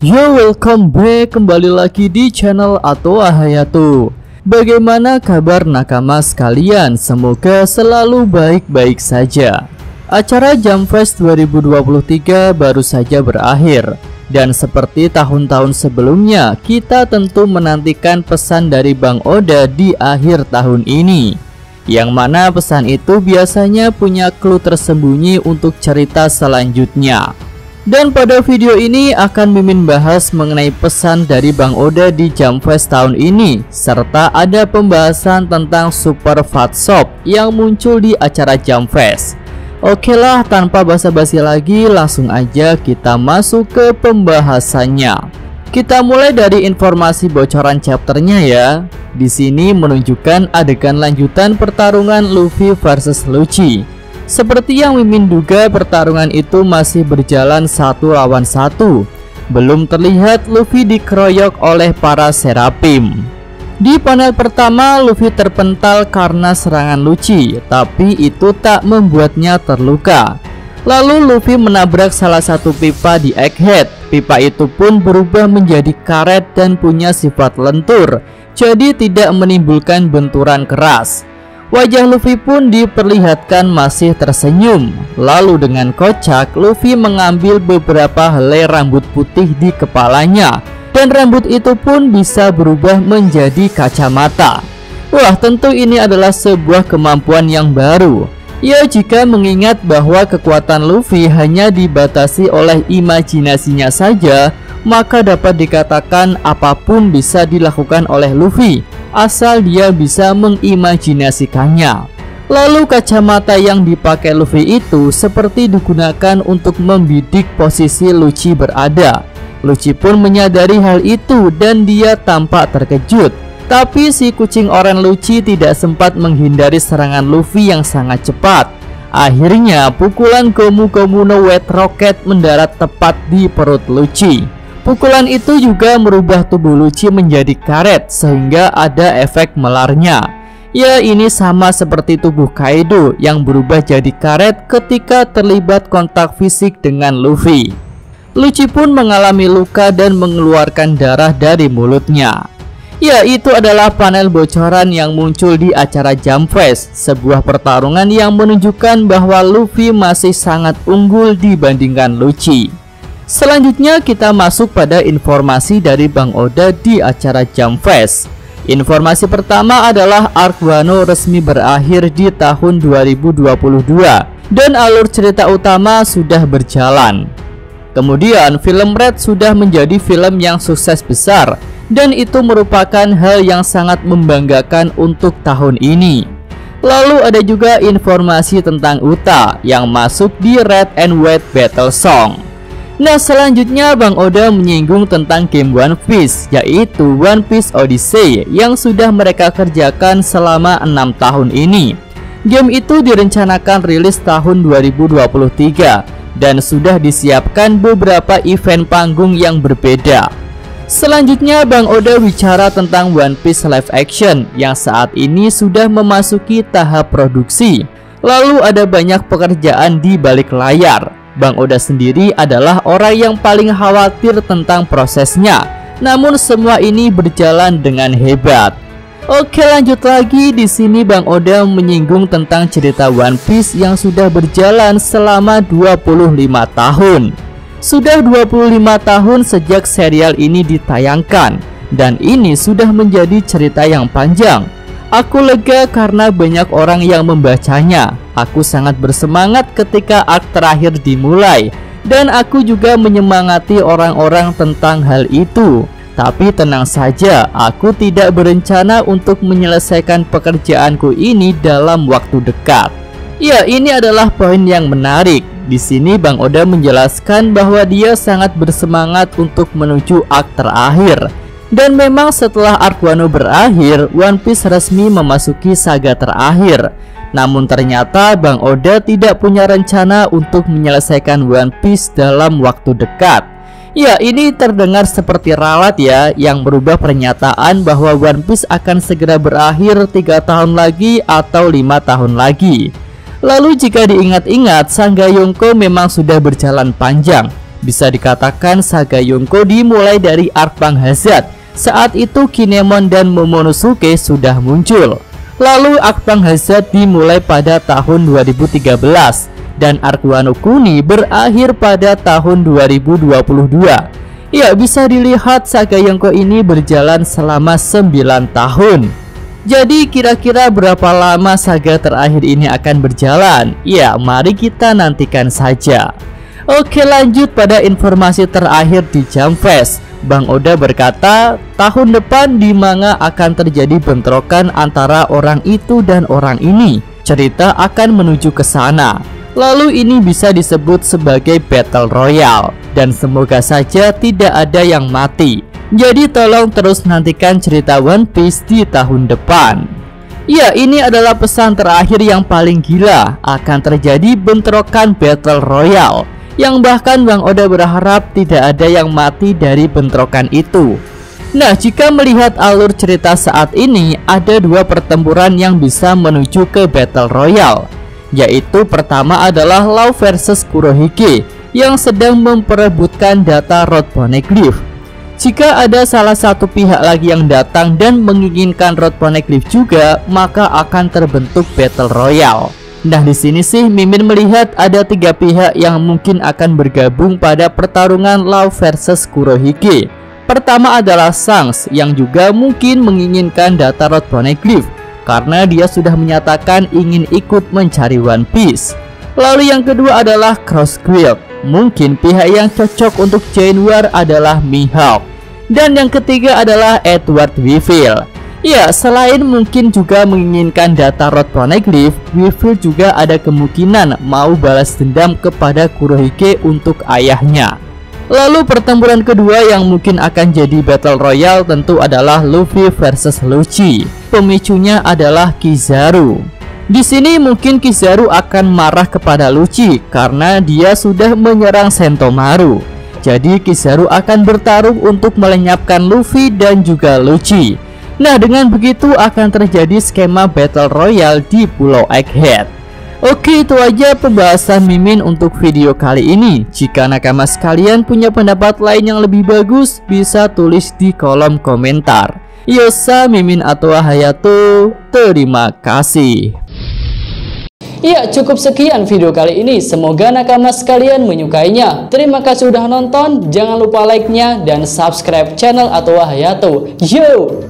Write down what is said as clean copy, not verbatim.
Yo, welcome back, kembali lagi di channel Atoa Hayato. Bagaimana kabar nakama sekalian? Semoga selalu baik-baik saja. Acara Jamfest 2023 baru saja berakhir, dan seperti tahun-tahun sebelumnya, kita tentu menantikan pesan dari Bang Oda di akhir tahun ini, yang mana pesan itu biasanya punya clue tersembunyi untuk cerita selanjutnya. Dan pada video ini akan Mimin bahas mengenai pesan dari Bang Oda di Jamfest tahun ini, serta ada pembahasan tentang Super Fat Shop yang muncul di acara Jamfest. Oke lah, tanpa basa-basi lagi, langsung aja kita masuk ke pembahasannya. Kita mulai dari informasi bocoran chapternya ya. Di sini menunjukkan adegan lanjutan pertarungan Luffy versus Lucci. Seperti yang Mimin duga, pertarungan itu masih berjalan 1 lawan 1. Belum terlihat Luffy dikeroyok oleh para Seraphim. Di panel pertama, Luffy terpental karena serangan Lucci, tapi itu tak membuatnya terluka. Lalu Luffy menabrak salah satu pipa di Egghead. Pipa itu pun berubah menjadi karet dan punya sifat lentur, jadi tidak menimbulkan benturan keras. Wajah Luffy pun diperlihatkan masih tersenyum. Lalu dengan kocak, Luffy mengambil beberapa helai rambut putih di kepalanya, dan rambut itu pun bisa berubah menjadi kacamata. Wah, tentu ini adalah sebuah kemampuan yang baru. Ya, jika mengingat bahwa kekuatan Luffy hanya dibatasi oleh imajinasinya saja, maka dapat dikatakan apapun bisa dilakukan oleh Luffy, asal dia bisa mengimajinasikannya. Lalu kacamata yang dipakai Luffy itu seperti digunakan untuk membidik posisi Lucci berada. Lucci pun menyadari hal itu dan dia tampak terkejut. Tapi si kucing oranye Lucci tidak sempat menghindari serangan Luffy yang sangat cepat. Akhirnya pukulan Gomu Gomu no Wet Rocket mendarat tepat di perut Lucci. Pukulan itu juga merubah tubuh Lucci menjadi karet sehingga ada efek melarnya. Ya, ini sama seperti tubuh Kaido yang berubah jadi karet ketika terlibat kontak fisik dengan Luffy. Lucci pun mengalami luka dan mengeluarkan darah dari mulutnya. Ya, itu adalah panel bocoran yang muncul di acara Jamfest, sebuah pertarungan yang menunjukkan bahwa Luffy masih sangat unggul dibandingkan Lucci. Selanjutnya kita masuk pada informasi dari Bang Oda di acara Jamfest. Informasi pertama adalah arc Wano resmi berakhir di tahun 2022 dan alur cerita utama sudah berjalan. Kemudian film Red sudah menjadi film yang sukses besar, dan itu merupakan hal yang sangat membanggakan untuk tahun ini. Lalu ada juga informasi tentang Uta yang masuk di Red and White Battle Song. Nah, selanjutnya Bang Oda menyinggung tentang game One Piece, yaitu One Piece Odyssey yang sudah mereka kerjakan selama 6 tahun ini. Game itu direncanakan rilis tahun 2023 dan sudah disiapkan beberapa event panggung yang berbeda. Selanjutnya Bang Oda bicara tentang One Piece live action yang saat ini sudah memasuki tahap produksi. Lalu ada banyak pekerjaan di balik layar. Bang Oda sendiri adalah orang yang paling khawatir tentang prosesnya. Namun semua ini berjalan dengan hebat. Oke, lanjut lagi. Di sini Bang Oda menyinggung tentang cerita One Piece yang sudah berjalan selama 25 tahun. Sudah 25 tahun sejak serial ini ditayangkan, dan ini sudah menjadi cerita yang panjang. Aku lega karena banyak orang yang membacanya. Aku sangat bersemangat ketika arc terakhir dimulai, dan aku juga menyemangati orang-orang tentang hal itu. Tapi tenang saja, aku tidak berencana untuk menyelesaikan pekerjaanku ini dalam waktu dekat. Ya, ini adalah poin yang menarik. Di sini Bang Oda menjelaskan bahwa dia sangat bersemangat untuk menuju arc terakhir. Dan memang setelah arc Wano berakhir, One Piece resmi memasuki saga terakhir. Namun ternyata Bang Oda tidak punya rencana untuk menyelesaikan One Piece dalam waktu dekat. Ya, ini terdengar seperti ralat ya, yang berubah pernyataan bahwa One Piece akan segera berakhir 3 tahun lagi atau 5 tahun lagi. Lalu jika diingat-ingat, Sangai Yonko memang sudah berjalan panjang. Bisa dikatakan saga Yonko dimulai dari arc Bang Hazard. Saat itu Kinemon dan Momonosuke sudah muncul. Lalu arc Bang Hazard dimulai pada tahun 2013 dan arc Wano Kuni berakhir pada tahun 2022. Ya, bisa dilihat saga Yonko ini berjalan selama 9 tahun. Jadi kira-kira berapa lama saga terakhir ini akan berjalan? Ya, mari kita nantikan saja. Oke, lanjut pada informasi terakhir di Jump Fest. Bang Oda berkata, tahun depan di manga akan terjadi bentrokan antara orang itu dan orang ini. Cerita akan menuju ke sana. Lalu ini bisa disebut sebagai Battle Royale. Dan semoga saja tidak ada yang mati. Jadi tolong terus nantikan cerita One Piece di tahun depan. Ya, ini adalah pesan terakhir yang paling gila. Akan terjadi bentrokan Battle Royale, yang bahkan Bang Oda berharap tidak ada yang mati dari bentrokan itu. Nah, jika melihat alur cerita saat ini, ada dua pertempuran yang bisa menuju ke Battle Royale, yaitu pertama adalah Law versus Kurohige yang sedang memperebutkan data Road Poneglyph. Jika ada salah satu pihak lagi yang datang dan menginginkan Road Poneglyph juga, maka akan terbentuk Battle Royale. Nah, di sini sih Mimin melihat ada 3 pihak yang mungkin akan bergabung pada pertarungan Law versus Kurohige. Pertama adalah Shanks yang juga mungkin menginginkan data Road Poneglyph karena dia sudah menyatakan ingin ikut mencari One Piece. Lalu yang kedua adalah Cross Guild. Mungkin pihak yang cocok untuk join war adalah Mihawk. Dan yang ketiga adalah Edward Weevil. Ya, selain mungkin juga menginginkan data Road Poneglyph, Weevil juga ada kemungkinan mau balas dendam kepada Kurohige untuk ayahnya. Lalu pertempuran kedua yang mungkin akan jadi Battle Royale tentu adalah Luffy versus Lucci. Pemicunya adalah Kizaru. Di sini mungkin Kizaru akan marah kepada Lucci karena dia sudah menyerang Sentomaru. Jadi Kizaru akan bertarung untuk melenyapkan Luffy dan juga Lucci. Nah, dengan begitu akan terjadi skema Battle Royale di Pulau Egghead. Oke, itu aja pembahasan Mimin untuk video kali ini. Jika nakama sekalian punya pendapat lain yang lebih bagus, bisa tulis di kolom komentar. Yosa, Mimin atau Hayato, terima kasih. Ya, cukup sekian video kali ini. Semoga nakama sekalian menyukainya. Terima kasih sudah nonton. Jangan lupa like-nya dan subscribe channel atau Hayato. Yo!